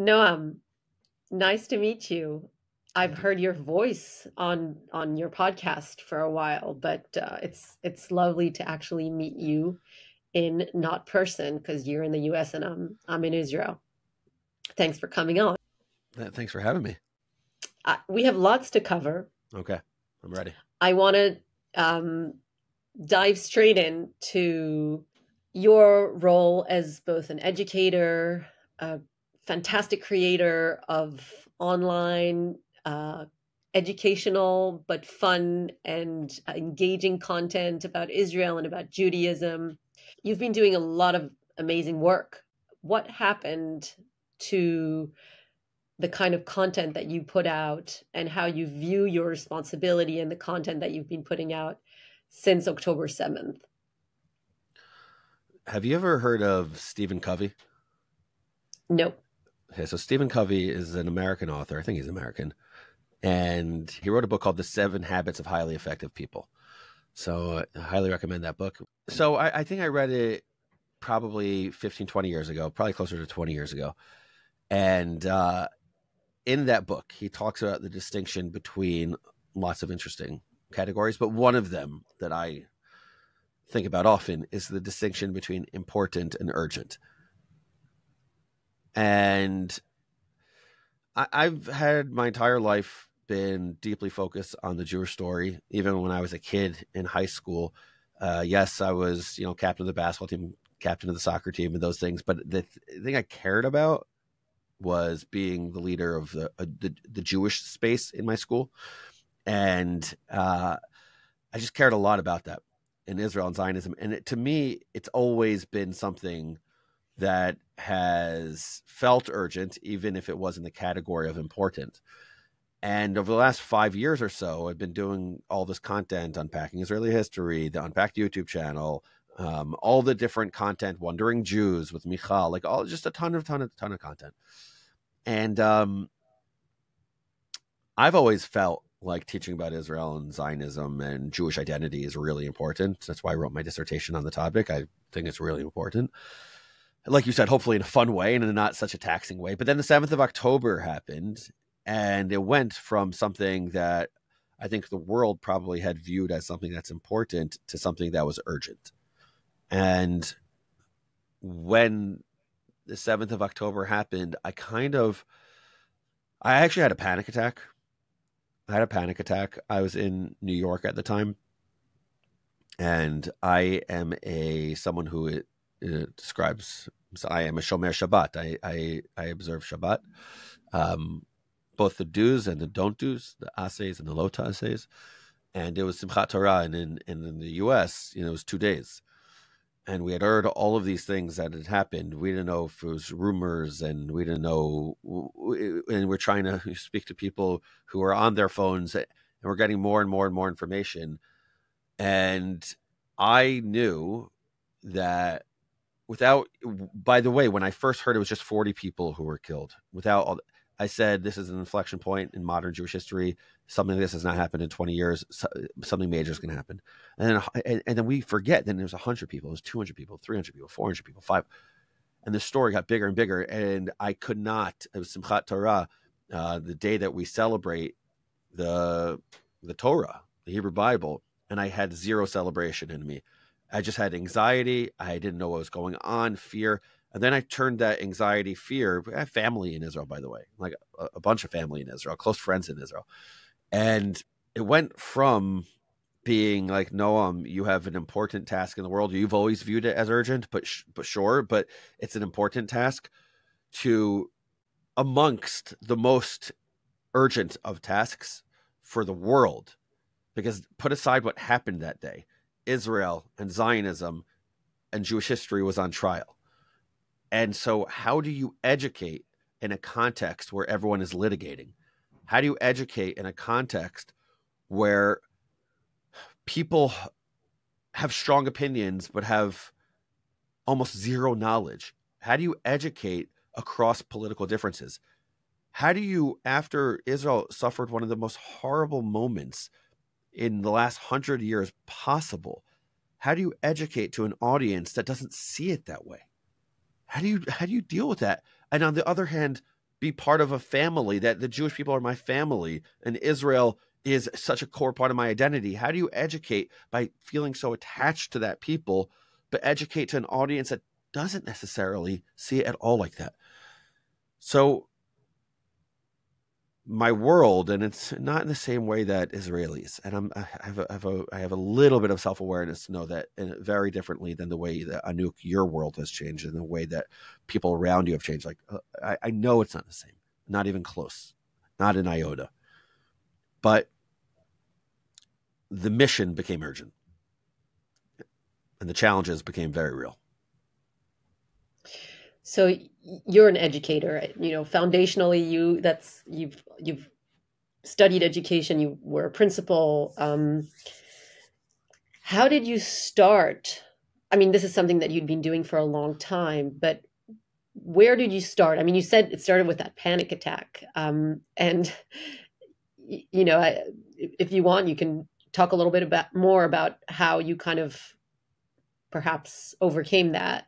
Noam, nice to meet you. I've heard your voice on your podcast for a while, but it's lovely to actually meet you in not person because you're in the U.S. and I'm in Israel. Thanks for coming on. Thanks for having me. We have lots to cover. Okay, I'm ready. I want to dive straight into your role as both an educator, a fantastic creator of online educational but fun and engaging content about Israel and about Judaism. You've been doing a lot of amazing work. What happened to the kind of content that you put out and how you view your responsibility and the content that you've been putting out since October 7th? Have you ever heard of Stephen Covey? No. Okay, so Stephen Covey is an American author. I think he's American. And he wrote a book called The 7 Habits of Highly Effective People. So I highly recommend that book. So I think I read it probably 15, 20 years ago, probably closer to 20 years ago. And in that book, he talks about the distinction between lots of interesting categories, but one of them that I think about often is the distinction between important and urgent. And I've had my entire life been deeply focused on the Jewish story. Even when I was a kid in high school, yes, I was, captain of the basketball team, captain of the soccer team, and those things. But the thing I cared about was being the leader of the Jewish space in my school, and I just cared a lot about that in Israel and Zionism. And to me, it's always been something that has felt urgent, even if it was in the category of important. And over the last 5 years or so, I've been doing all this content, Unpacking Israeli History, the Unpacked YouTube channel, all the different content, Wandering Jews with Michal, just a ton of content. And I've always felt like teaching about Israel and Zionism and Jewish identity is really important. That's why I wrote my dissertation on the topic. I think it's really important. Like you said, hopefully in a fun way and in not such a taxing way. But then the 7th of October happened, and it went from something that I think the world probably had viewed as something that's important to something that was urgent. And when the 7th of October happened, I actually had a panic attack. I was in New York at the time, and I am someone who describes, so I am a Shomer Shabbat. I observe Shabbat, both the do's and the don't do's, the ases and the lo ta'ases. And it was Simchat Torah, and in the U.S., it was 2 days. And we had heard all of these things that had happened. We didn't know if it was rumors, and we didn't know. And we're trying to speak to people who are on their phones, and we're getting more and more and more information. And I knew that by the way, when I first heard it was just 40 people who were killed. I said, this is an inflection point in modern Jewish history. Something like this has not happened in 20 years. Something major is going to happen. And then we forget, then there's 100 people, there's 200 people, 300 people, 400 people, 5. And the story got bigger and bigger. And I could not, it was Simchat Torah, the day that we celebrate the Torah, the Hebrew Bible. And I had zero celebration in me. I just had anxiety. I didn't know what was going on, fear. And then I turned that anxiety, fear. I have family in Israel, by the way, like a bunch of family in Israel, close friends in Israel. And it went from being like, Noam, you have an important task in the world. You've always viewed it as urgent, but it's an important task, to amongst the most urgent of tasks for the world. Because put aside what happened that day, Israel and Zionism and Jewish history was on trial. And so how do you educate in a context where everyone is litigating? How do you educate in a context where people have strong opinions but have almost zero knowledge? How do you educate across political differences? How do you, after Israel suffered one of the most horrible moments in the last 100 years possible, how do you educate to an audience that doesn't see it that way? How do you deal with that? And on the other hand, be part of a family, that the Jewish people are my family and Israel is such a core part of my identity? How do you educate by feeling so attached to that people, but educate to an audience that doesn't necessarily see it at all like that? So my world, and it's not in the same way that Israelis, and I have a little bit of self-awareness to know that very differently than the way that Anouk, your world has changed, and the way that people around you have changed. Like I know it's not the same, not even close, not an iota, but the mission became urgent and the challenges became very real. So you're an educator, foundationally you've studied education, you were a principal. How did you start? I mean, this is something that you'd been doing for a long time, but where did you start? I mean, you said it started with that panic attack. And if you want, you can talk a little bit more about how you kind of perhaps overcame that.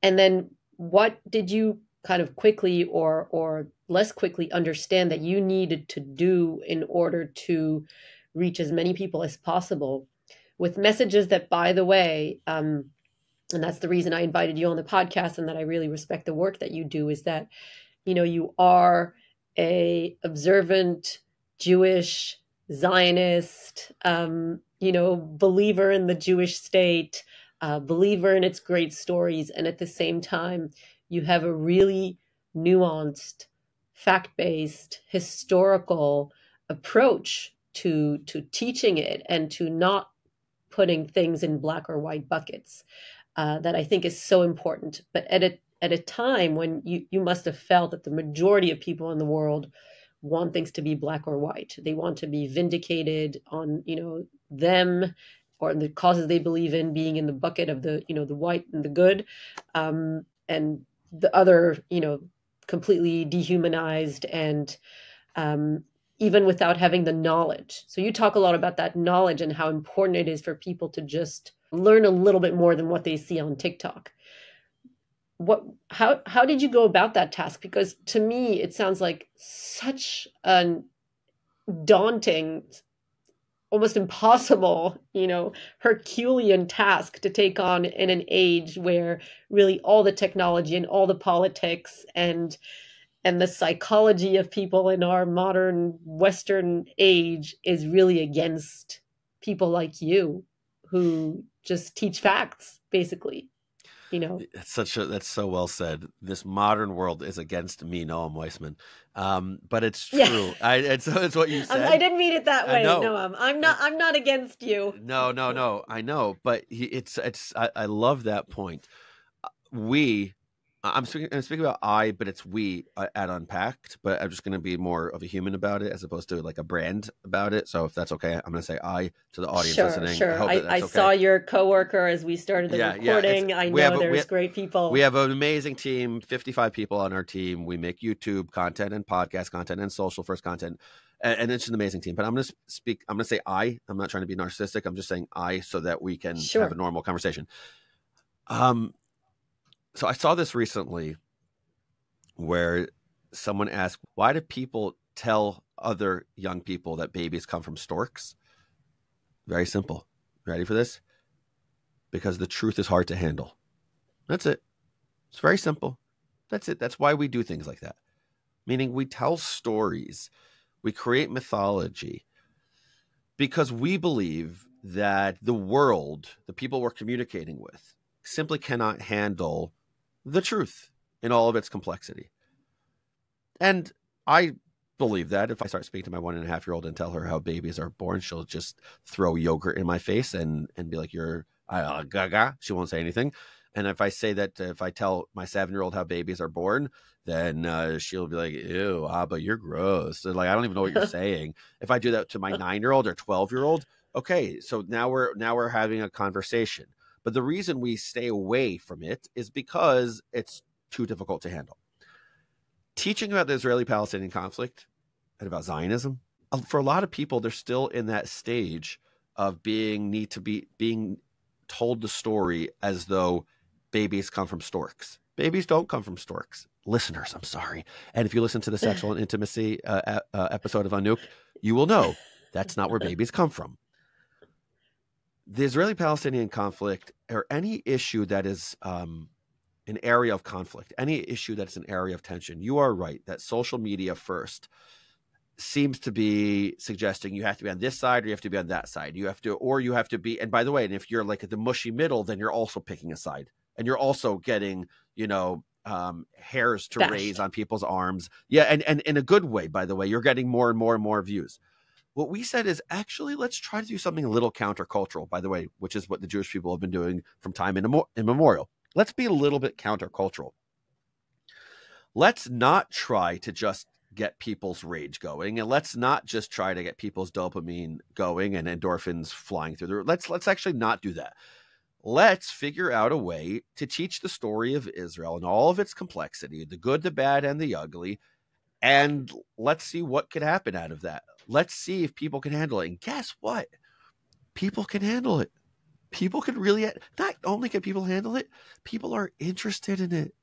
And then what did you kind of quickly or less quickly understand that you needed to do in order to reach as many people as possible with messages that, by the way, and that's the reason I invited you on the podcast, and that I really respect the work that you do, is that, you are a observant Jewish Zionist, believer in the Jewish state, believer in its great stories. And at the same time, you have a really nuanced, fact-based, historical approach to teaching it and to not putting things in black or white buckets, that I think is so important. But at a time when you must have felt that the majority of people in the world want things to be black or white. They want to be vindicated on, them or the causes they believe in being in the bucket of the, the white and the good, and the other, completely dehumanized and even without having the knowledge. So you talk a lot about that knowledge and how important it is for people to just learn a little bit more than what they see on TikTok. How did you go about that task? Because to me, it sounds like such a daunting, almost impossible, Herculean task to take on in an age where really all the technology and all the politics and the psychology of people in our modern Western age is really against people like you who just teach facts, basically. That's so well said. This modern world is against me, Noam Weissman. But it's true. Yeah. It's what you said. I didn't mean it that way. No, I'm not against you. No. I know, but I love that point. I'm speaking about I, but it's we at Unpacked, but I'm just going to be more of a human about it as opposed to like a brand about it. So if that's okay, I'm going to say I to the audience listening. Sure. I saw your coworker as we started the recording. Yeah, I know there's great people. We have an amazing team, 55 people on our team. We make YouTube content and podcast content and social first content. And it's an amazing team. But I'm going to say I. I'm not trying to be narcissistic. I'm just saying I so that we can have a normal conversation. So I saw this recently where someone asked, why do people tell other young people that babies come from storks? Very simple. Ready for this? Because the truth is hard to handle. That's it. It's very simple. That's it. That's why we do things like that. Meaning we tell stories. We create mythology because we believe that the world, the people we're communicating with, simply cannot handle the truth in all of its complexity. And I believe that if I start speaking to my 1.5-year-old and tell her how babies are born, she'll just throw yogurt in my face and be like, you're gaga. She won't say anything. And if I say that, if I tell my 7-year-old how babies are born, then she'll be like, ew, Abba, you're gross. So like, I don't even know what you're saying. If I do that to my 9-year-old or 12-year-old, okay, so now we're having a conversation. But the reason we stay away from it is because it's too difficult to handle. Teaching about the Israeli-Palestinian conflict and about Zionism, for a lot of people, they're still in that stage of being told the story as though babies come from storks. Babies don't come from storks. Listeners, I'm sorry. And if you listen to the sexual and intimacy episode of Anouk, you will know that's not where babies come from. The Israeli-Palestinian conflict, or any issue that is an area of conflict, any issue that's an area of tension, you are right that social media first seems to be suggesting you have to be on this side or you have to be on that side. You have to be, and by the way, and if you're like at the mushy middle, then you're also picking a side. And you're also getting, hairs to raise on people's arms. Yeah, and in a good way, by the way. You're getting more and more and more views. What we said is, actually, let's try to do something a little countercultural, by the way, which is what the Jewish people have been doing from time immemorial. Let's be a little bit countercultural. Let's not try to just get people's rage going, and let's not just try to get people's dopamine going and endorphins flying through the roof. Let's actually not do that. Let's figure out a way to teach the story of Israel and all of its complexity, the good, the bad, and the ugly, and let's see what could happen out of that. Let's see if people can handle it. And guess what? People can handle it. People can really, not only can people handle it, people are interested in it.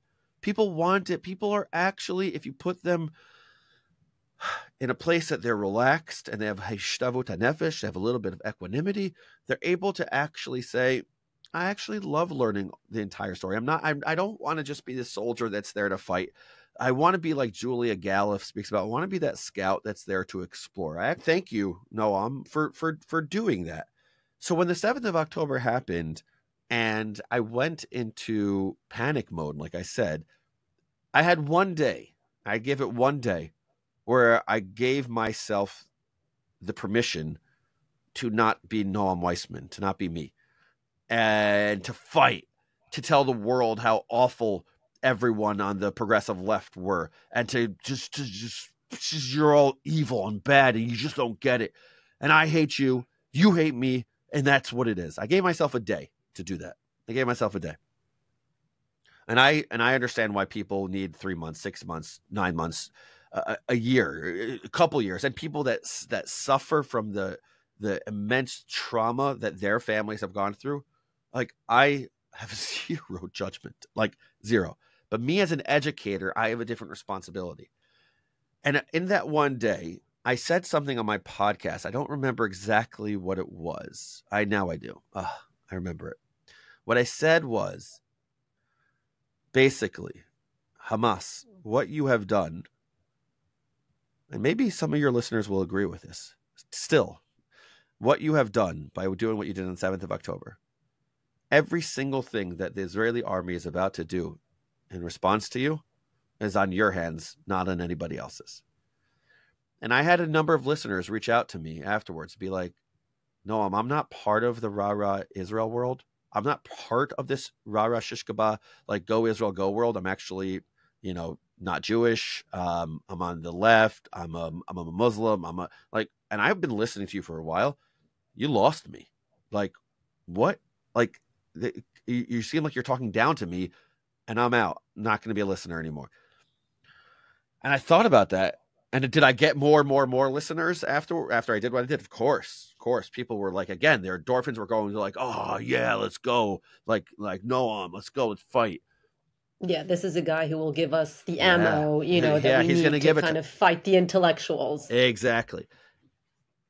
People want it. People are actually, if you put them in a place that they're relaxed and they have hishtavut hanefesh, they have a little bit of equanimity, they're able to actually say, I actually love learning the entire story. I don't want to just be the soldier that's there to fight. I want to be like Julia Galef speaks about. I want to be that scout that's there to explore. I thank you, Noam, for doing that. So when the 7th of October happened and I went into panic mode, like I said, I had one day, I give it one day, where I gave myself the permission to not be Noam Weissman, to not be me, and to fight, to tell the world how awful everyone on the progressive left were, and to just you're all evil and bad and you just don't get it. And I hate you, you hate me, and that's what it is. I gave myself a day to do that. I gave myself a day. And I understand why people need 3 months, 6 months, 9 months, a year, a couple years, and people that suffer from the immense trauma that their families have gone through. Like, I have zero judgment, like zero. But me as an educator, I have a different responsibility. And in that one day, I said something on my podcast. I don't remember exactly what it was. Now I do. I remember it. What I said was, basically, Hamas, what you have done, and maybe some of your listeners will agree with this, still, what you have done by doing what you did on the 7th of October, every single thing that the Israeli army is about to do in response to you is on your hands, not on anybody else's. And I had a number of listeners reach out to me afterwards, be like, no, I'm not part of the rah-rah Israel world. I'm not part of this rah-rah shishkabah, like go Israel, go world. I'm actually, not Jewish. I'm on the left. I'm a Muslim. And I've been listening to you for a while. You lost me. Like, what? Like, you seem like you're talking down to me, and I'm out. I'm not going to be a listener anymore. And I thought about that. And did I get more and more and more listeners after I did what I did? Of course. People were like, again, their endorphins were going. They're like, oh, yeah, let's go. Like Noam, let's go, let's fight. Yeah, this is a guy who will give us the ammo, that we need to kind of fight the intellectuals. Exactly.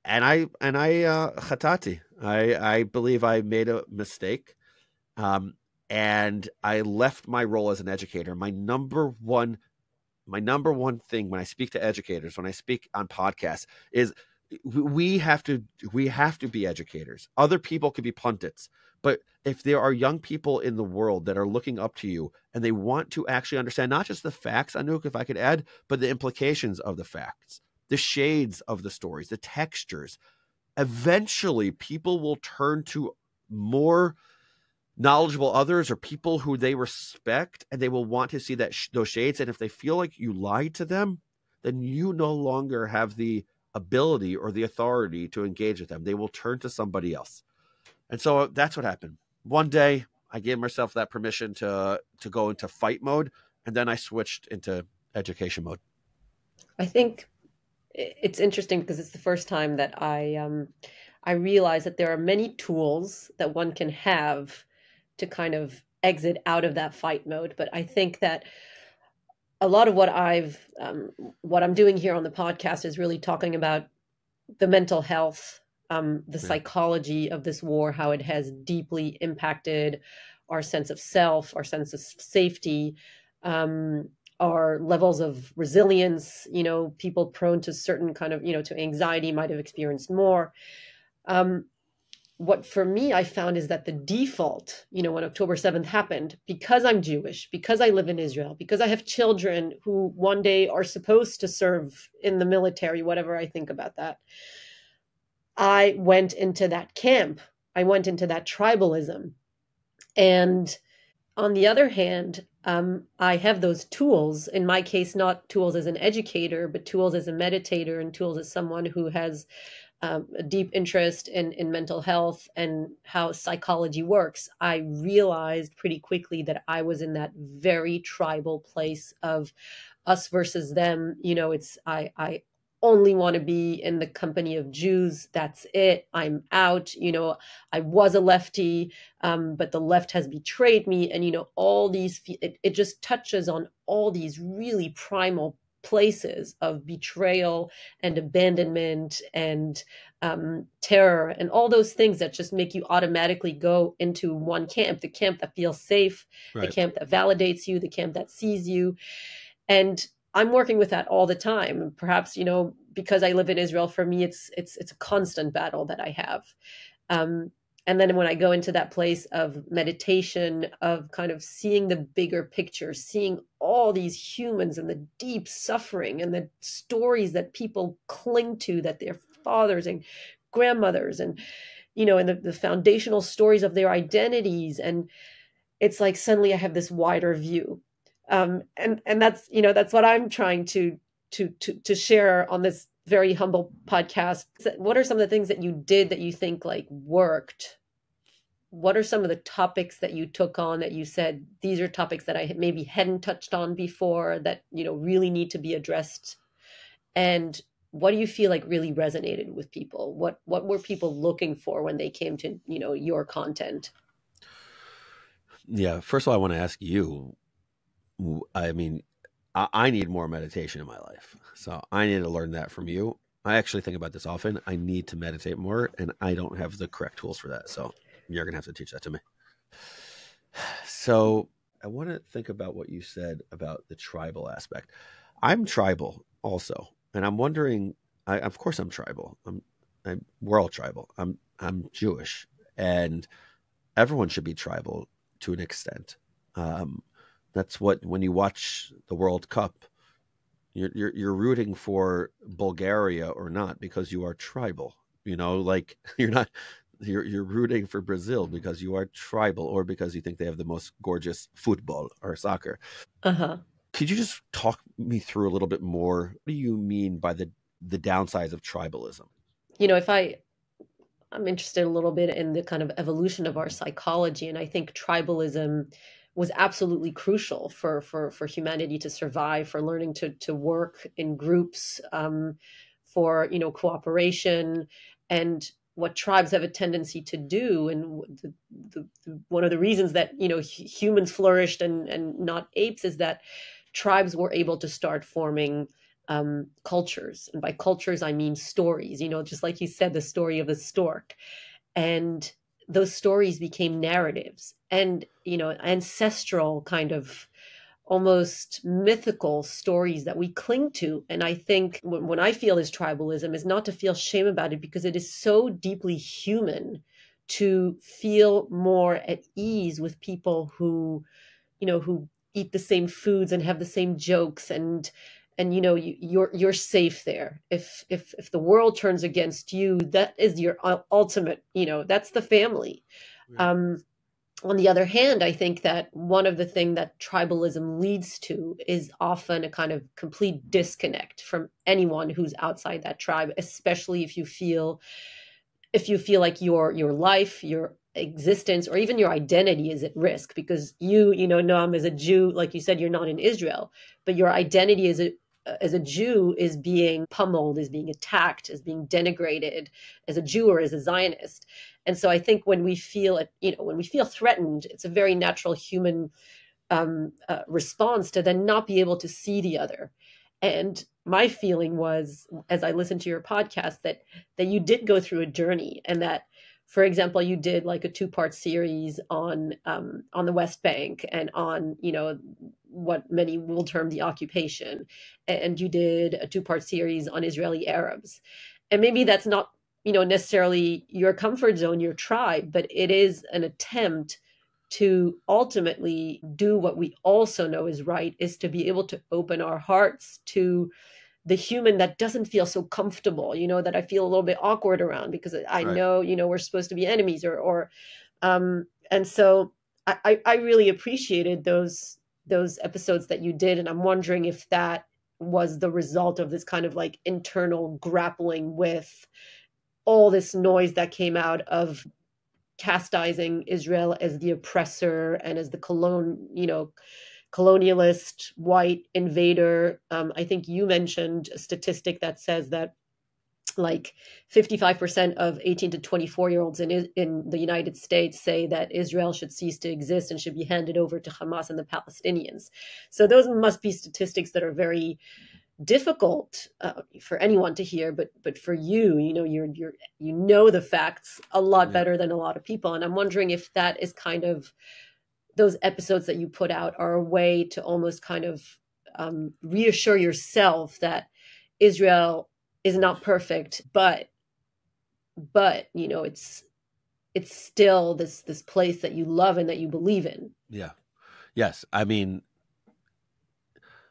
And I chatati. I believe I made a mistake. And I left my role as an educator. My number one thing when I speak to educators, when I speak on podcasts, is we have to be educators. Other people could be pundits, but if there are young people in the world that are looking up to you and they want to actually understand not just the facts, Anouk, if I could add, but the implications of the facts, the shades of the stories, the textures, eventually people will turn to more knowledgeable others or people who they respect, and they will want to see that those shades. And if they feel like you lied to them, then you no longer have the ability or the authority to engage with them. They will turn to somebody else. And so that's what happened. One day I gave myself that permission to go into fight mode, and then I switched into education mode. I think it's interesting because it's the first time that I realize that there are many tools that one can have to kind of exit out of that fight mode. But I think that a lot of what I'm doing here on the podcast is really talking about the mental health, the Yeah. psychology of this war, how it has deeply impacted our sense of self, our sense of safety, um, our levels of resilience. People prone to certain kind of, to anxiety might have experienced more. What for me I found is that the default, when October 7th happened, because I'm Jewish, because I live in Israel, because I have children who one day are supposed to serve in the military, whatever I think about that, I went into that camp. I went into that tribalism. And on the other hand, I have those tools, in my case, not tools as an educator, but tools as a meditator and tools as someone who has a deep interest in mental health and how psychology works. I realized pretty quickly that I was in that very tribal place of us versus them. I only want to be in the company of Jews. That's it. I'm out. I was a lefty, but the left has betrayed me. And, all these, it just touches on all these really primal places of betrayal and abandonment and terror and all those things that just make you automatically go into one camp, the camp that feels safe, the Right. camp that validates you, the camp that sees you. And I'm working with that all the time. Perhaps, because I live in Israel, for me, it's a constant battle that I have. Um, and then when I go into that place of meditation, of kind of seeing the bigger picture, seeing all these humans and the deep suffering and the stories that people cling to, that their fathers and grandmothers and the foundational stories of their identities. And it's like suddenly I have this wider view. And that's what I'm trying to share on this very humble podcast. What are some of the things that you did that you think like worked? What are some of the topics that you took on that you said, these are topics that I maybe hadn't touched on before that, really need to be addressed? And what do you feel like really resonated with people? What were people looking for when they came to, your content? Yeah. First of all, I want to ask you, I mean, I need more meditation in my life. So I need to learn that from you. I actually think about this often. I need to meditate more, and I don't have the correct tools for that. So you're going to have to teach that to me. So I want to think about what you said about the tribal aspect. I'm tribal also. And I'm wondering, of course I'm tribal. We're all tribal. I'm Jewish, and everyone should be tribal to an extent. That's what, when you watch the World Cup, you're rooting for Bulgaria or not because you are tribal. Like you're rooting for Brazil because you are tribal, or because you think they have the most gorgeous football or soccer. Uh-huh. Could you just talk me through a little bit more? What do you mean by the downsides of tribalism? If I'm interested a little bit in the kind of evolution of our psychology, and I think tribalism was absolutely crucial for humanity to survive, for learning to work in groups, for cooperation, and what tribes have a tendency to do. And one of the reasons that humans flourished and not apes is that tribes were able to start forming cultures. And by cultures, I mean stories, just like you said, the story of the stork. And those stories became narratives and, ancestral kind of almost mythical stories that we cling to. And I think when I feel is tribalism is not to feel shame about it, because it is so deeply human to feel more at ease with people who eat the same foods and have the same jokes, and you're safe there. If the world turns against you, that is your ultimate, that's the family. Right. On the other hand, I think that one of the things that tribalism leads to is often a kind of complete disconnect from anyone who's outside that tribe, especially if you feel like your life, your existence, or even your identity is at risk, because Noam, as a Jew, like you said, you're not in Israel, but your identity as a Jew is being pummeled, is being attacked, is being denigrated as a Jew or as a Zionist. And so I think when we feel it, when we feel threatened, it's a very natural human response to then not be able to see the other. And my feeling was, as I listened to your podcast, that you did go through a journey, and that, for example, you did like a 2-part series on the West Bank and on what many will term the occupation, and you did a 2-part series on Israeli Arabs, and maybe that's not necessarily your comfort zone, your tribe, but it is an attempt to ultimately do what we also know is right, is to be able to open our hearts to the human that doesn't feel so comfortable, that I feel a little bit awkward around, because I Right. know, we're supposed to be enemies, and so I really appreciated those episodes that you did. And I'm wondering if that was the result of this kind of like internal grappling with all this noise that came out of chastising Israel as the oppressor and as the colonialist white invader. I think you mentioned a statistic that says that like 55% of 18 to 24-year-olds in the United States say that Israel should cease to exist and should be handed over to Hamas and the Palestinians. So those must be statistics that are very difficult for anyone to hear, but for you, you're the facts a lot better than a lot of people. And I'm wondering if that is kind of, those episodes that you put out are a way to almost kind of reassure yourself that Israel is not perfect, but it's still this place that you love and that you believe in. Yeah. Yes. I mean,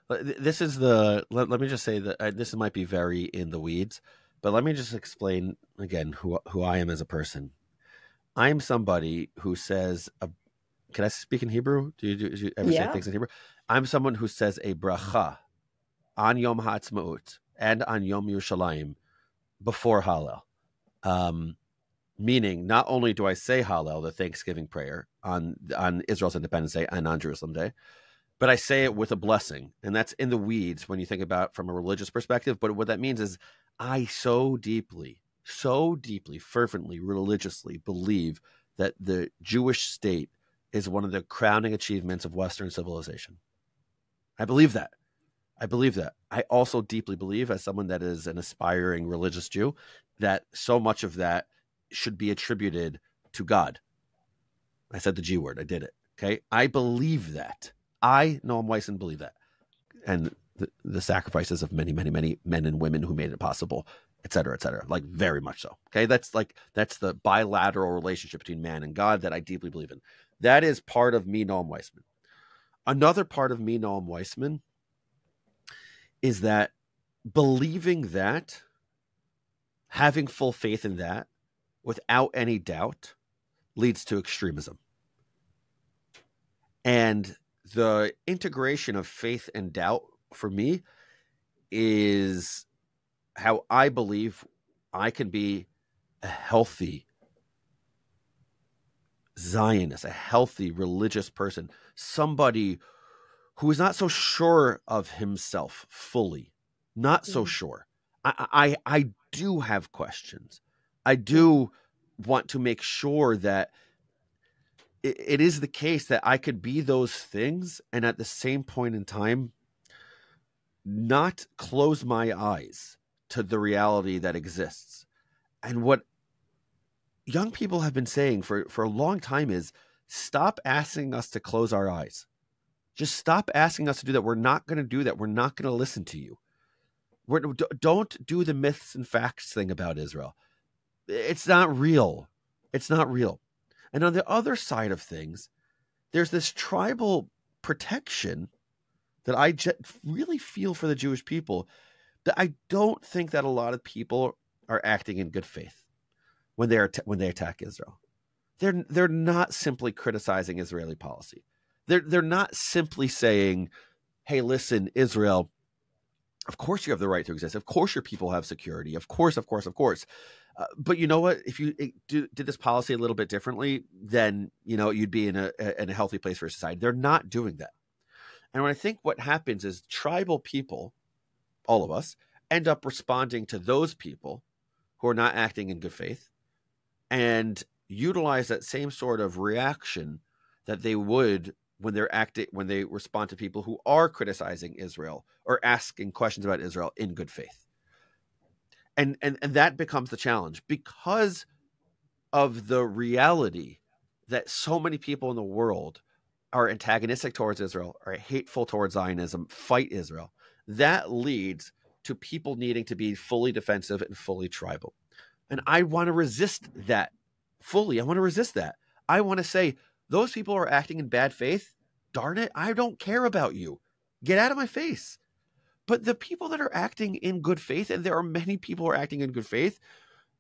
this is let me just say that this might be very in the weeds, but let me just explain again who I am as a person. I am somebody who says, can I speak in Hebrew? Do you ever say things in Hebrew? I'm someone who says a bracha on Yom HaAtzmaut and on Yom Yerushalayim before Hallel. Meaning, not only do I say Hallel, the Thanksgiving prayer, on Israel's Independence Day and on Jerusalem Day, but I say it with a blessing. And that's in the weeds when you think about it from a religious perspective. But what that means is I so deeply, fervently, religiously believe that the Jewish state is one of the crowning achievements of Western civilization. I believe that. I also deeply believe, as someone that is an aspiring religious Jew, that so much of that should be attributed to God. I said the G word. I did it. Okay. I believe that. I, Noam Weissman, believe that. And the sacrifices of many, many, many men and women who made it possible, et cetera, like very much so. Okay. That's the bilateral relationship between man and God that I deeply believe in. That is part of me, Noam Weissman. Another part of me, Noam Weissman, is that believing that, having full faith in that, without any doubt, leads to extremism. And the integration of faith and doubt for me is how I believe I can be a healthy Zionist, a healthy religious person, somebody who is not so sure of himself fully, not so sure. I do have questions. I do want to make sure that it is the case that I could be those things and at the same point in time not close my eyes to the reality that exists. And what young people have been saying for a long time is stop asking us to close our eyes. Just stop asking us to do that. We're not going to do that. We're not going to listen to you. Don't do the myths and facts thing about Israel. It's not real. It's not real. And on the other side of things, there's this tribal protection that I really feel for the Jewish people, that I don't think that a lot of people are acting in good faith when they attack Israel. They're not simply criticizing Israeli policy. They're not simply saying, "Hey, listen, Israel, of course you have the right to exist. Of course your people have security. Of course. But you know what? If you did this policy a little bit differently, then you'd be in a healthy place for society." They're not doing that. And I think what happens is tribal people, all of us, end up responding to those people who are not acting in good faith. And utilize that same sort of reaction that they would when they respond to people who are criticizing Israel or asking questions about Israel in good faith. And that becomes the challenge because of the reality that so many people in the world are antagonistic towards Israel, are hateful towards Zionism, fight Israel. That leads to people needing to be fully defensive and fully tribal. And I want to resist that fully. I want to resist that. I want to say, those people are acting in bad faith. Darn it, I don't care about you. Get out of my face. But the people that are acting in good faith, and there are many people who are acting in good faith,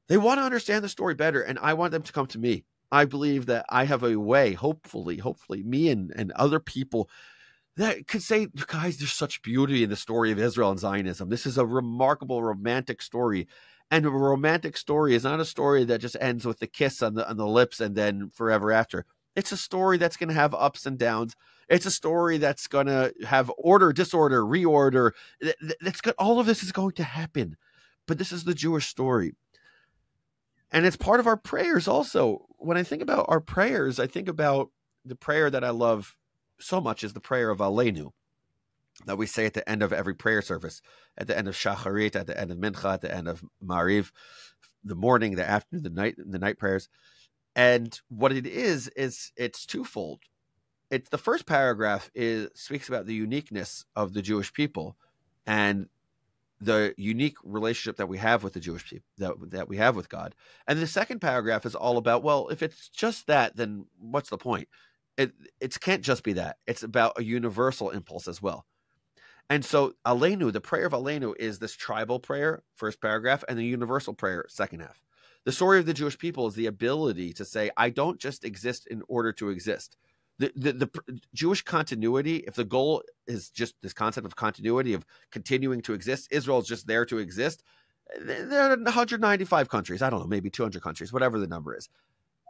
they want to understand the story better, and I want them to come to me. I believe that I have a way, hopefully, me and other people that could say, guys, there's such beauty in the story of Israel and Zionism. This is a remarkable romantic story. And a romantic story is not a story that just ends with the kiss on the lips and then forever after. It's a story that's going to have ups and downs. It's a story that's going to have order, disorder, reorder. All of this is going to happen. But this is the Jewish story. And it's part of our prayers also. When I think about our prayers, I think about the prayer that I love so much is the prayer of Aleinu that we say at the end of every prayer service, at the end of Shacharit, at the end of Mincha, at the end of Mariv, the morning, the afternoon, the night prayers. And what it is it's twofold. It's the first paragraph speaks about the uniqueness of the Jewish people and the unique relationship that we have with the Jewish people, that we have with God. And the second paragraph is all about, well, if it's just that, then what's the point? It can't just be that. It's about a universal impulse as well. And so Aleinu, the prayer of Aleinu, is this tribal prayer, first paragraph, and the universal prayer, second half. The story of the Jewish people is the ability to say, I don't just exist in order to exist. The Jewish continuity, if the goal is just this concept of continuity, of continuing to exist, Israel is just there to exist. There are 195 countries. I don't know, maybe 200 countries, whatever the number is.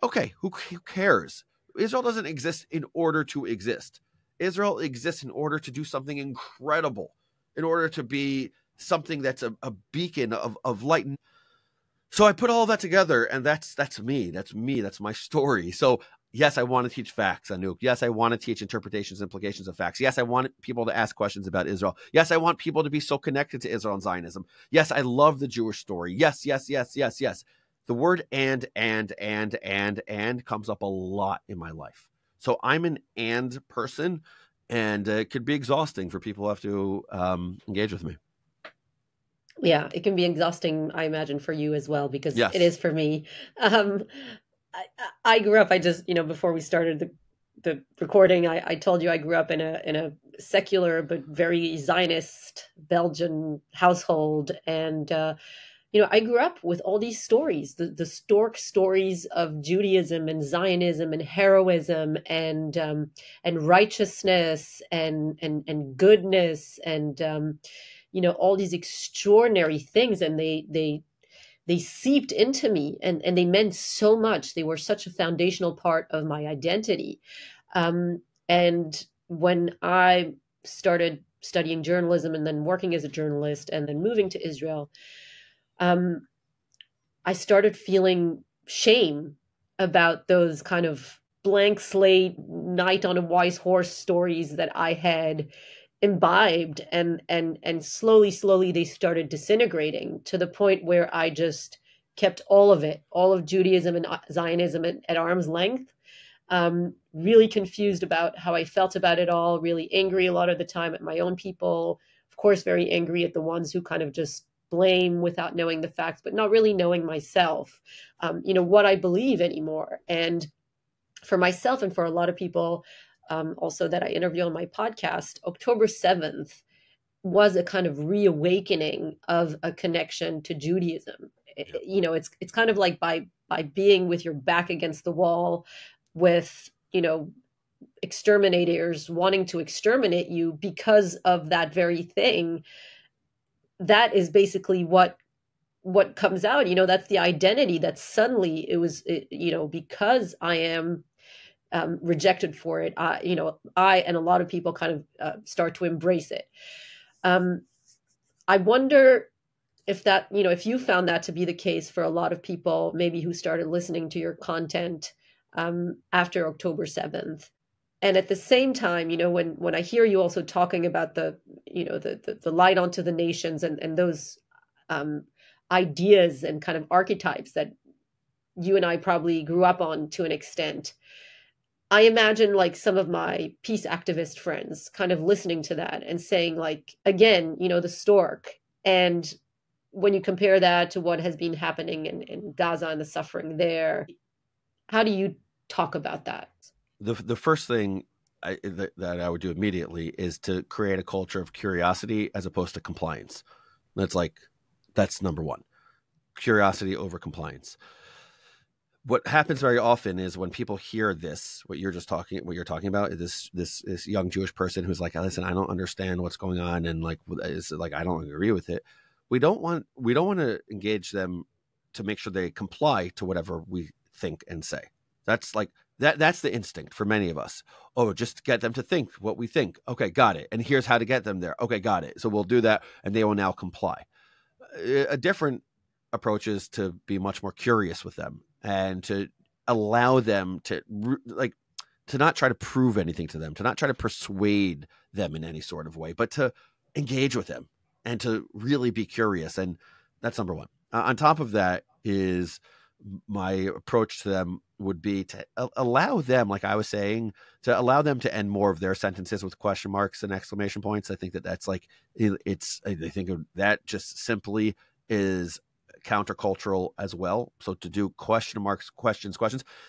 Okay, who cares? Israel doesn't exist in order to exist. Israel exists in order to do something incredible, in order to be something that's a beacon of light. So I put all that together, and that's me. That's me. That's my story. So yes, I want to teach facts, Anouk. Yes, I want to teach interpretations, implications of facts. Yes, I want people to ask questions about Israel. Yes, I want people to be so connected to Israel and Zionism. Yes, I love the Jewish story. Yes. The word and comes up a lot in my life. So I'm an and person, and it could be exhausting for people who have to engage with me. Yeah, it can be exhausting, I imagine, for you as well, because Yes. it is for me. I grew up, before we started the recording, I told you I grew up in a secular but very Zionist Belgian household. And, I grew up with all these stories, the stork stories of Judaism and Zionism and heroism and righteousness and goodness and, all these extraordinary things. And they seeped into me and they meant so much. They were such a foundational part of my identity. And when I started studying journalism and then working as a journalist and then moving to Israel, I started feeling shame about those kind of blank slate, knight on a wise horse stories that I had imbibed, and slowly they started disintegrating to the point where I just kept all of Judaism and Zionism at arm's length. Really confused about how I felt about it all, really angry a lot of the time at my own people, of course, very angry at the ones who kind of just blame without knowing the facts, but not really knowing myself, what I believe anymore. And for myself and for a lot of people, also that I interview on my podcast, October 7th was a kind of reawakening of a connection to Judaism. It's kind of like by being with your back against the wall with, exterminators wanting to exterminate you because of that very thing. That is basically what comes out. That's the identity that suddenly it was, because I am rejected for it. I and a lot of people kind of start to embrace it. I wonder if that, you know, if you found that to be the case for a lot of people, maybe who started listening to your content after October 7th. And at the same time, you know, when I hear you also talking about the, you know, the light onto the nations and those ideas and kind of archetypes that you and I probably grew up on to an extent, I imagine like some of my peace activist friends kind of listening to that and saying like, again, you know, the stork. And when you compare that to what has been happening in Gaza and the suffering there, how do you talk about that? The first thing that I would do immediately is to create a culture of curiosity as opposed to compliance. That's number one. Curiosity over compliance. What happens very often is when people hear this, what you're talking about, is this young Jewish person who's like, listen, I don't understand what's going on, and like, it's like I don't agree with it. We don't want to engage them to make sure they comply to whatever we think and say. That's like that's the instinct for many of us. Oh, just get them to think what we think. Okay, got it. And here's how to get them there. Okay, got it. So we'll do that, and they will now comply. A different approach is to be much more curious with them and to allow them to not try to prove anything to them, to not try to persuade them in any sort of way, but to engage with them and to really be curious. And that's number one. On top of that is my approach to them would be to allow them, like I was saying, to allow them to end more of their sentences with question marks and exclamation points. I think that's like, I think of that just simply is countercultural as well. So to do question marks, questions,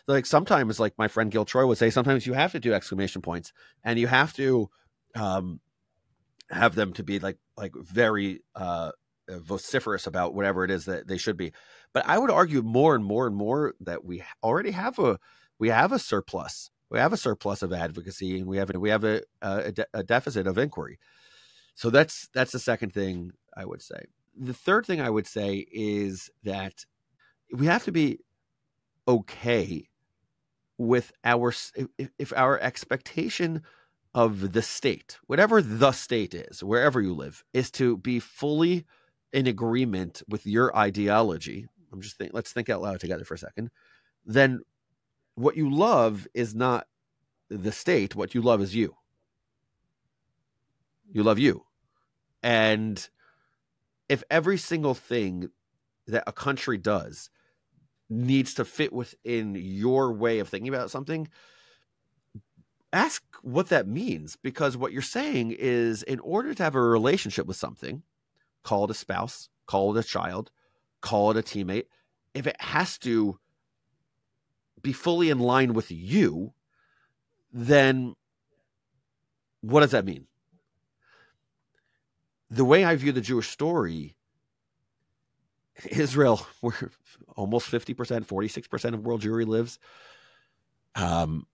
like sometimes, like my friend Gil Troy would say, sometimes you have to do exclamation points and you have to have them to be like very vociferous about whatever it is that they should be. But I would argue more and more that we already have a surplus. We have a surplus of advocacy, and we have a deficit of inquiry. So that's the second thing I would say. The third thing I would say is that we have to be okay with if our expectation of the state, whatever the state is, wherever you live, is to be fully in agreement with your ideology. Let's think out loud together for a second. Then what you love is not the state. What you love is you. You love you. And if every single thing that a country does needs to fit within your way of thinking about something, ask what that means. Because what you're saying is, in order to have a relationship with something, call it a spouse, call it a child, call it a teammate, if it has to be fully in line with you, then what does that mean? The way I view the Jewish story, Israel, where almost 50%, 46% of world Jewry lives, the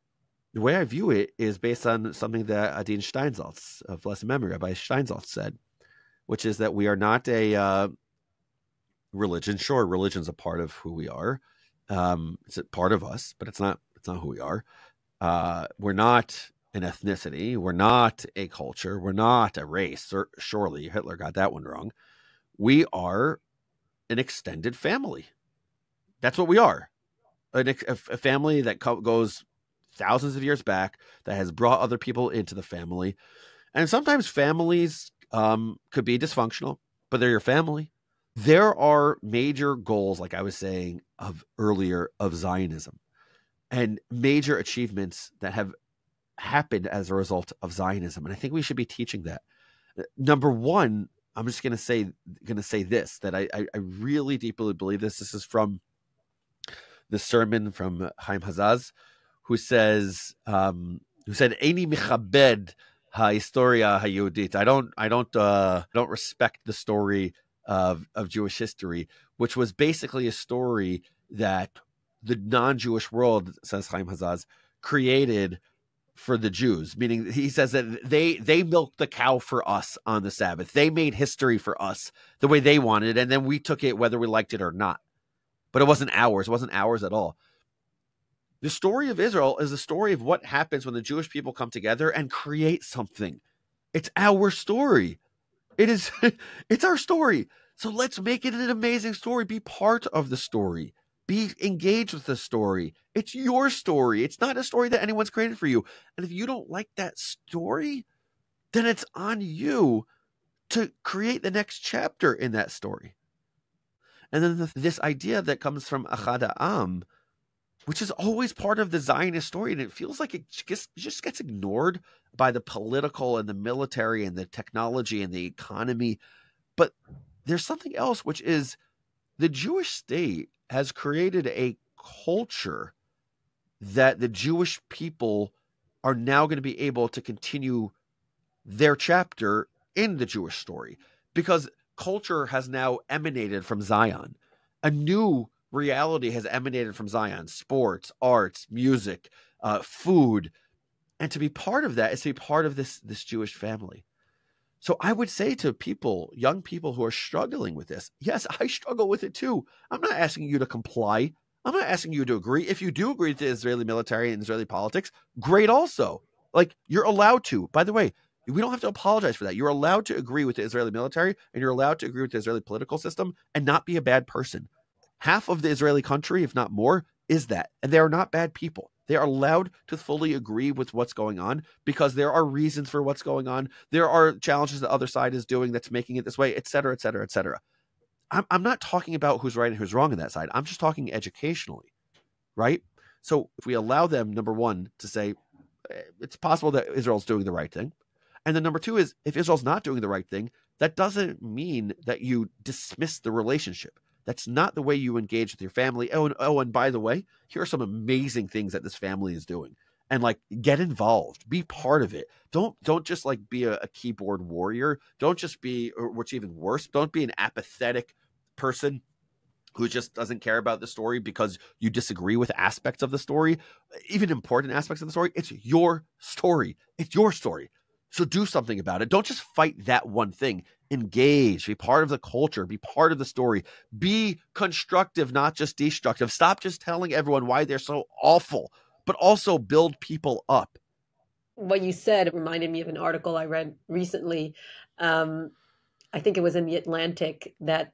way I view it is based on something that Adin Steinsaltz, of blessed memory, Rabbi Steinsaltz, said, which is that we are not a religion. Sure, religion's a part of who we are. It's a part of us, but it's not who we are. We're not an ethnicity. We're not a culture. We're not a race. Surely Hitler got that one wrong. We are an extended family. That's what we are. A family that goes thousands of years back, that has brought other people into the family. And sometimes families could be dysfunctional, but they're your family. There are major goals, like I was saying earlier, of Zionism, and major achievements that have happened as a result of Zionism. And I think we should be teaching that. Number one, I'm just going to say this, that I really deeply believe this. This is from the sermon from Chaim Hazaz, who said, "Eini michabed ha-historia ha-Yehudit." I don't respect the story of Jewish history, which was basically a story that the non-Jewish world, says Chaim Hazaz, created for the Jews. Meaning, he says that they milked the cow for us on the Sabbath. They made history for us the way they wanted, and then we took it whether we liked it or not. But it wasn't ours. It wasn't ours at all. The story of Israel is the story of what happens when the Jewish people come together and create something. It's our story. It is, it's our story. So let's make it an amazing story. Be part of the story. Be engaged with the story. It's your story. It's not a story that anyone's created for you. And if you don't like that story, then it's on you to create the next chapter in that story. And then this idea that comes from Achad Ha'am, which is always part of the Zionist story, and it feels like it just gets ignored by the political and the military and the technology and the economy. But there's something else, which is the Jewish state has created a culture that the Jewish people are now going to be able to continue their chapter in the Jewish story, because culture has now emanated from Zion. A new reality has emanated from Zion: sports, arts, music, food. And to be part of that is to be part of this Jewish family. So I would say to people, young people who are struggling with this, yes, I struggle with it too. I'm not asking you to comply. I'm not asking you to agree. If you do agree with the Israeli military and Israeli politics, great also. Like, you're allowed to. By the way, we don't have to apologize for that. You're allowed to agree with the Israeli military, and you're allowed to agree with the Israeli political system and not be a bad person. Half of the Israeli country, if not more, is that. And they are not bad people. They are allowed to fully agree with what's going on because there are reasons for what's going on. There are challenges the other side is doing that's making it this way, et cetera, et cetera, et cetera. I'm not talking about who's right and who's wrong on that side. I'm just talking educationally, right? So if we allow them, number one, to say it's possible that Israel's doing the right thing. And then number two is, if Israel's not doing the right thing, that doesn't mean that you dismiss the relationship. That's not the way you engage with your family. And by the way, here are some amazing things that this family is doing. And like, get involved, be part of it. Don't just like be a keyboard warrior. Don't just be, or what's even worse, don't be an apathetic person who just doesn't care about the story because you disagree with aspects of the story, even important aspects of the story. It's your story. It's your story. So do something about it. Don't just fight that one thing. Engage, be part of the culture, be part of the story, be constructive, not just destructive. Stop just telling everyone why they're so awful, but also build people up. What you said reminded me of an article I read recently. I think it was in the Atlantic that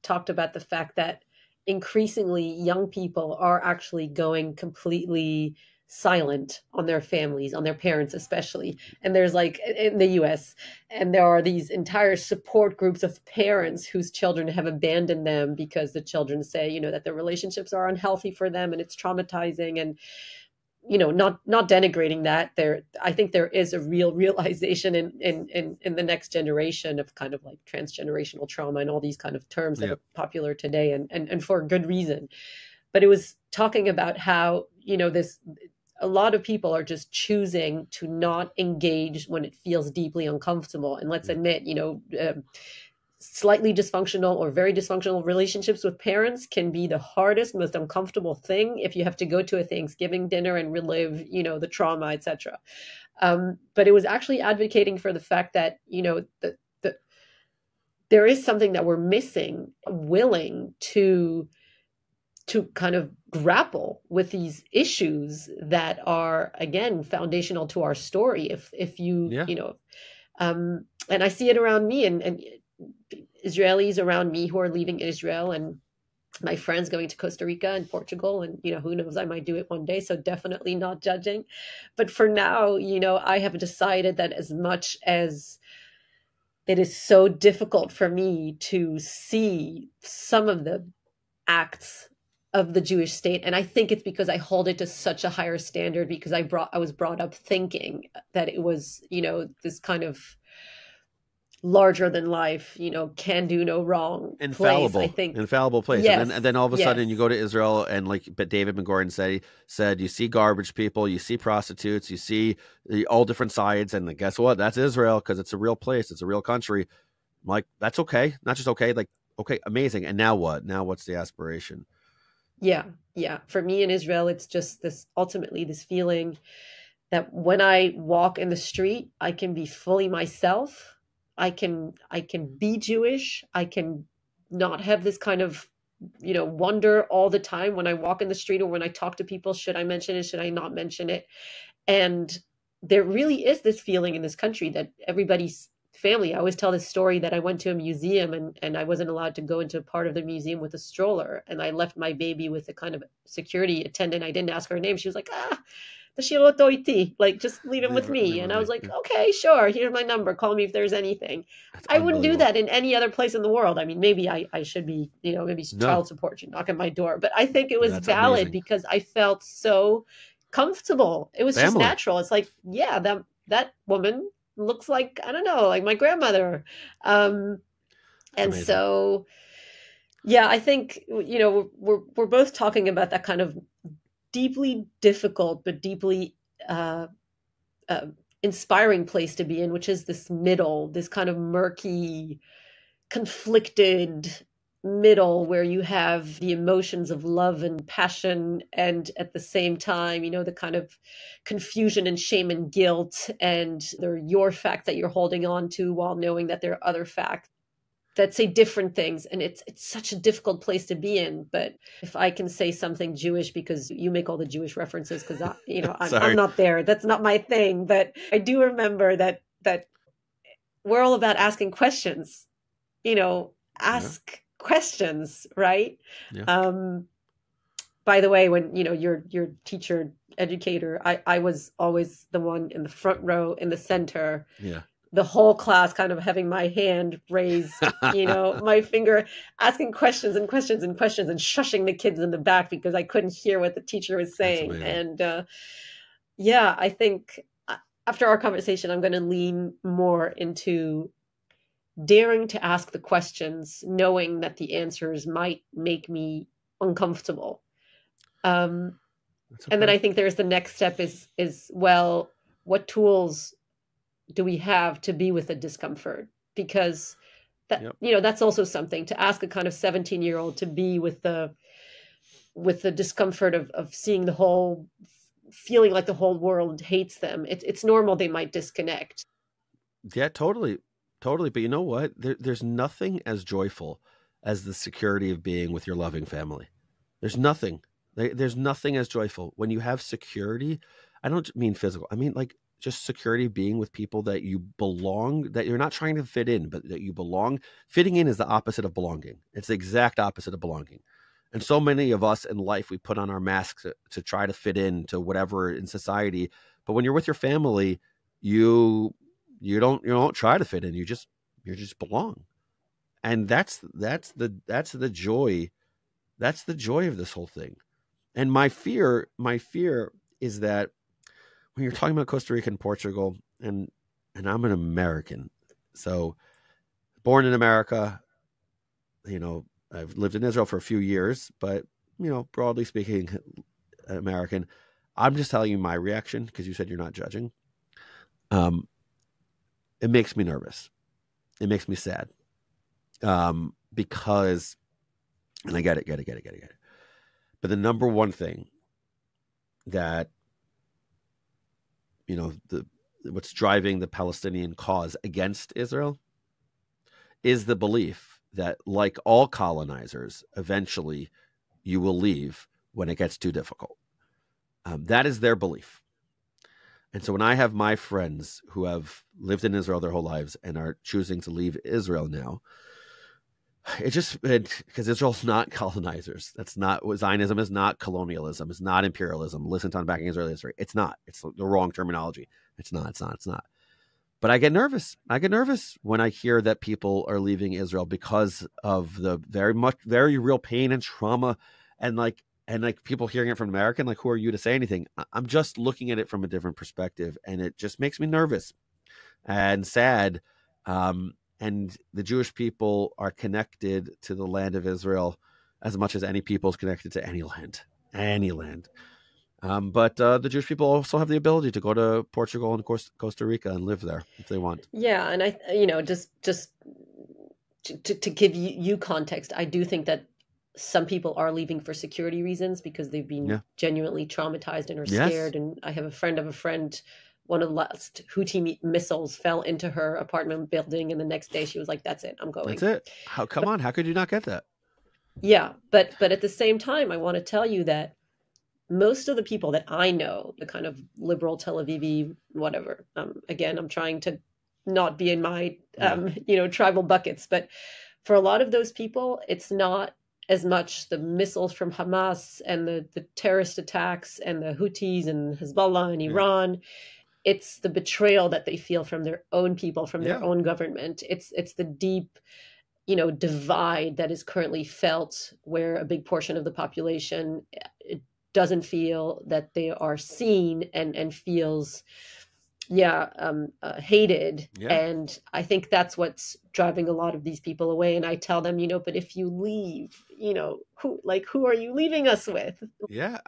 talked about the fact that increasingly young people are actually going completely silent on their families, on their parents especially. And there's like in the US, and there are these entire support groups of parents whose children have abandoned them because the children say, you know, that their relationships are unhealthy for them and it's traumatizing. And you know, not denigrating that. I think there is a real realization in the next generation of kind of like transgenerational trauma and all these kind of terms that are popular today, and for good reason. But it was talking about how, you know, a lot of people are just choosing to not engage when it feels deeply uncomfortable. And let's admit, you know, slightly dysfunctional or very dysfunctional relationships with parents can be the hardest, most uncomfortable thing if you have to go to a Thanksgiving dinner and relive, you know, the trauma, etc. But it was actually advocating for the fact that, you know, there is something that we're missing, willing to kind of grapple with these issues that are, again, foundational to our story. If you, you know, and I see it around me and Israelis around me who are leaving Israel, and my friends going to Costa Rica and Portugal, and, you know, who knows, I might do it one day. So definitely not judging. But for now, you know, I have decided that as much as it is so difficult for me to see some of the acts of the Jewish state, and I think it's because I hold it to such a higher standard, because I was brought up thinking that it was, you know, this kind of larger than life, you know, can do no wrong infallible place, I think. Infallible place. Yes. And then all of a sudden you go to Israel, and like David Ben-Gurion said, you see garbage people, you see prostitutes, you see all different sides, and guess what? That's Israel, because it's a real place, it's a real country. I'm like, that's okay. Not just okay, like, okay, amazing. And now what? Now what's the aspiration? Yeah. For me in Israel, it's just ultimately this feeling that when I walk in the street, I can be fully myself. I can be Jewish. I can not have this kind of, you know, wonder all the time when I walk in the street or when I talk to people. Should I mention it? Should I not mention it? And there really is this feeling in this country that everybody's family. I always tell this story that I went to a museum and I wasn't allowed to go into a part of the museum with a stroller. And I left my baby with a kind of security attendant. I didn't ask her name. She was like, like, just leave him with me. And I was like, okay, sure. Here's my number. Call me if there's anything. That's I wouldn't do that in any other place in the world. I mean, maybe I should be, maybe child support should knock on my door. But I think it was valid because I felt so comfortable. It was just natural. It's like, yeah, that woman looks like, I don't know, like my grandmother. And so, yeah, I think, we're both talking about that kind of deeply difficult, but deeply inspiring place to be in, which is this middle, this kind of murky, conflicted middle where you have the emotions of love and passion, and at the same time, the kind of confusion and shame and guilt, and they're your fact that you're holding on to while knowing that there are other facts that say different things. And it's such a difficult place to be in. But if I can say something Jewish, because you make all the Jewish references, because I'm not there. That's not my thing. But I do remember that we're all about asking questions, questions, right? Yeah. By the way, when, your teacher, educator, I was always the one in the front row, in the center. Yeah. The whole class kind of having my hand raised, my finger, asking questions and questions and questions, and shushing the kids in the back because I couldn't hear what the teacher was saying. And I think after our conversation, I'm going to lean more into daring to ask the questions, knowing that the answers might make me uncomfortable. And then I think there's the next step is well, what tools do we have to be with the discomfort? Because that, that's also something to ask a kind of 17-year-old to be with the discomfort of seeing the whole, feeling like the whole world hates them. It's normal. They might disconnect. Yeah, totally. But you know what? There's nothing as joyful as the security of being with your loving family. There's nothing as joyful when you have security. I don't mean physical. I mean, like, just security of being with people that you belong, that you're not trying to fit in, but that you belong. Fitting in is the opposite of belonging. It's the exact opposite of belonging. And so many of us in life, we put on our masks to try to fit in to whatever in society. But when you're with your family, you don't try to fit in. You just belong. And that's the joy. That's the joy of this whole thing. And my fear is that when you're talking about Costa Rica and Portugal, and I'm an American, so born in America, I've lived in Israel for a few years, but, broadly speaking, American. I'm just telling you my reaction because you said you're not judging. It makes me nervous. It makes me sad. Because, and I get it. But the number one thing that, what's driving the Palestinian cause against Israel is the belief that, like all colonizers, eventually you will leave when it gets too difficult. That is their belief. And so when I have my friends who have lived in Israel their whole lives and are choosing to leave Israel now, because Israel's not colonizers. That's not, Zionism is not colonialism. It's not imperialism. Listen to Unpacking Israeli History. It's not. It's the wrong terminology. It's not. But I get nervous. When I hear that people are leaving Israel because of the very real pain and trauma, and people hearing it from an American, like, who are you to say anything? I'm just looking at it from a different perspective, and it just makes me nervous and sad. And the Jewish people are connected to the land of Israel as much as any people is connected to any land. But the Jewish people also have the ability to go to Portugal and Costa Rica and live there if they want. Yeah, and I, just to give you context, I do think that some people are leaving for security reasons because they've been genuinely traumatized and are scared. And I have a friend of a friend. One of the last Houthi missiles fell into her apartment building, and the next day she was like, "That's it, I'm going." That's it. How could you not get that? Yeah, but at the same time, I want to tell you that most of the people that I know, the kind of liberal Tel Aviv, whatever. Again, I'm trying to not be in my, Yeah. tribal buckets. But for a lot of those people, it's not as much the missiles from Hamas and the terrorist attacks and the Houthis and Hezbollah and Yeah. Iran. It's the betrayal that they feel from their own people, from their Yeah. own government. It's the deep, divide that is currently felt, where a big portion of the population, it doesn't feel that they are seen, and feels, hated. Yeah. And I think that's what's driving a lot of these people away. And I tell them, but if you leave, who are you leaving us with? Yeah.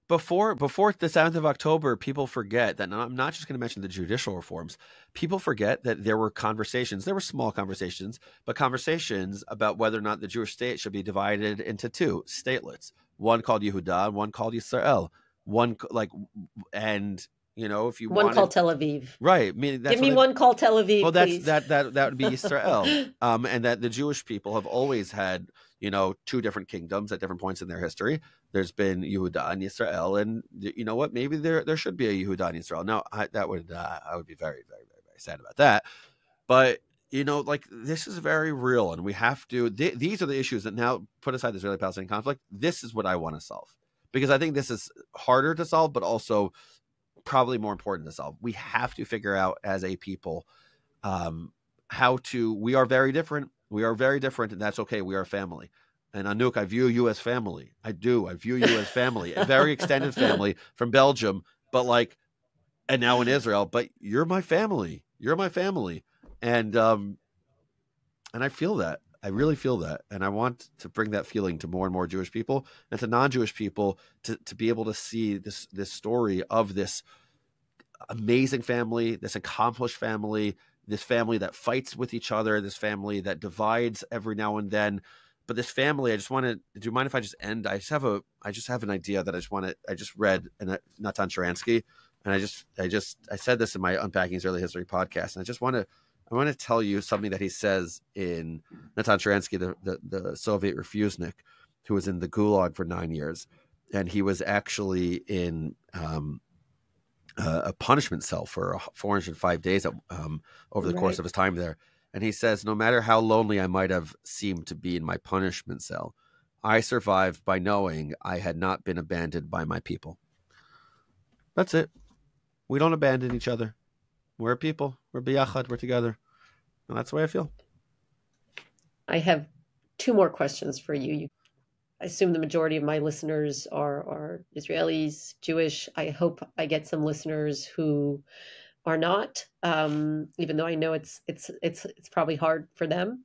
Before the 7th of October, people forget that. I'm not just going to mention the judicial reforms. People forget that there were conversations. There were small conversations, but conversations about whether or not the Jewish state should be divided into two statelets. One called Yehuda, and one called Yisrael. And if you One wanted, called Tel Aviv. right? I mean, give me one called Tel Aviv. Well, please. that would be Israel, and that the Jewish people have always had two different kingdoms at different points in their history. There's been Yehuda and Israel, and you know what? Maybe there should be a Yehuda and Israel. Now, I would be very, very, very, very sad about that. But this is very real, and we have to. These are the issues that, now put aside the Israeli-Palestinian conflict. This is what I want to solve, because I think this is harder to solve, but also probably more important to solve. We have to figure out as a people how to. We are very different. We are very different, and that's okay. We are family. And Anouk, I view you as family. I do. I view you as family, a very extended family from Belgium, and now in Israel. But you're my family. You're my family, and I feel that. I really feel that, and I want to bring that feeling to more and more Jewish people and to non-Jewish people to be able to see this story of this amazing family, this accomplished family, this family that fights with each other, this family that divides every now and then. But this family, do you mind if I just end? I just have an idea that I just read in Natan Sharansky, and I said this in my Unpacking Israeli History podcast, and I want to tell you something that he says in Natan Sharansky, the Soviet refusenik, who was in the Gulag for 9 years, and he was actually in a punishment cell for 405 days over the course of his time there. And he says, no matter how lonely I might have seemed to be in my punishment cell, I survived by knowing I had not been abandoned by my people. That's it. We don't abandon each other. We're a people. We're biyachad. We're together. And that's the way I feel. I have 2 more questions for you. I assume the majority of my listeners are Israelis, Jewish. I hope I get some listeners who are not, even though I know it's probably hard for them.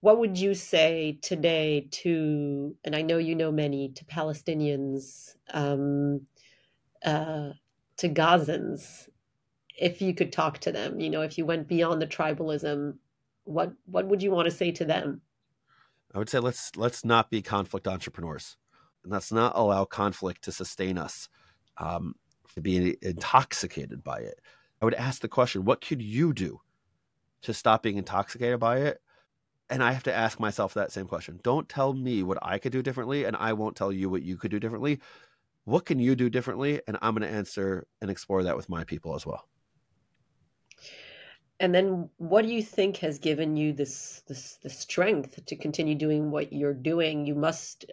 What would you say today to, and I know you know many, to Palestinians, to Gazans, if you could talk to them, if you went beyond the tribalism, what would you want to say to them? I would say let's not be conflict entrepreneurs, and let's not allow conflict to sustain us, to be intoxicated by it. I would ask the question, what could you do to stop being intoxicated by it? And I have to ask myself that same question. Don't tell me what I could do differently, and I won't tell you what you could do differently. What can you do differently? And I'm going to answer and explore that with my people as well. And then what do you think has given you the strength to continue doing what you're doing? You must,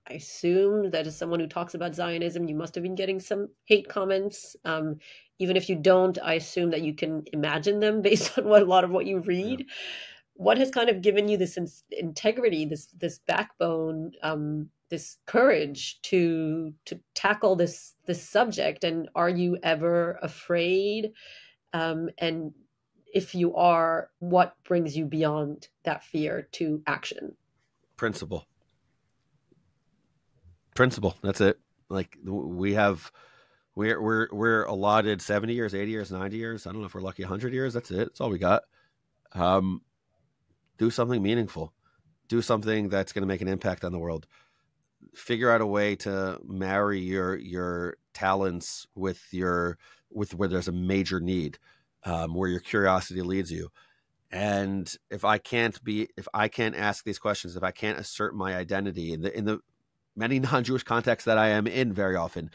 I assume that as someone who talks about Zionism, you must have been getting some hate comments. Even if you don't, I assume that you can imagine them based on a lot of what you read. Yeah. What has kind of given you this integrity, this backbone, this courage to tackle this subject? And are you ever afraid? And if you are, what brings you beyond that fear to action? Principle. That's it. We're allotted 70 years, 80 years, 90 years. I don't know if we're lucky 100 years. That's it. That's all we got. Do something meaningful. Do something that's going to make an impact on the world. Figure out a way to marry your talents with where there's a major need, where your curiosity leads you. And if I can't ask these questions, if I can't assert my identity in the many non-Jewish contexts that I am in very often,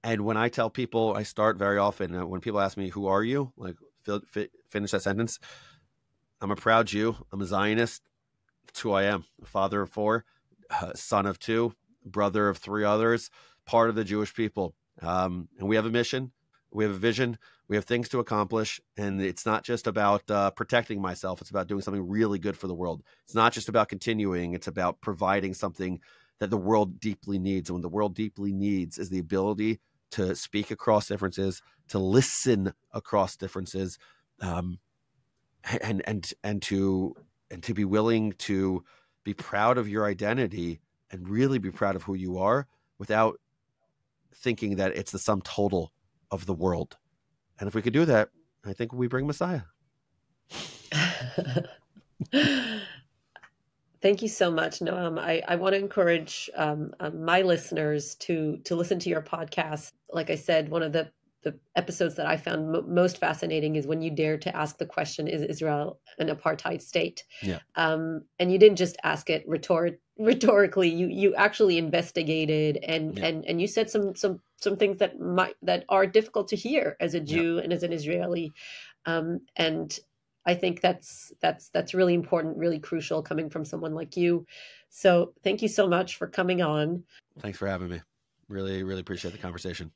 and when I tell people, I start very often when people ask me, who are you? Like, finish that sentence. I'm a proud Jew. I'm a Zionist. That's who I am. A father of 4, son of 2, brother of 3 others, part of the Jewish people. And we have a mission. We have a vision. We have things to accomplish. And it's not just about protecting myself. It's about doing something really good for the world. It's not just about continuing. It's about providing something that the world deeply needs. And what the world deeply needs is the ability to speak across differences, to listen across differences, and to be willing to be proud of your identity and really be proud of who you are without thinking that it's the sum total of the world. And if we could do that, I think we bring Messiah. Thank you so much, Noam. I want to encourage my listeners to listen to your podcast. Like I said, one of the episodes that I found most fascinating is when you dared to ask the question, is Israel an apartheid state? Yeah. And you didn't just ask it rhetorically. You actually investigated and you said some things that are difficult to hear as a Jew and as an Israeli. And I think that's really important, really crucial coming from someone like you. So thank you so much for coming on. Thanks for having me. Really, really appreciate the conversation.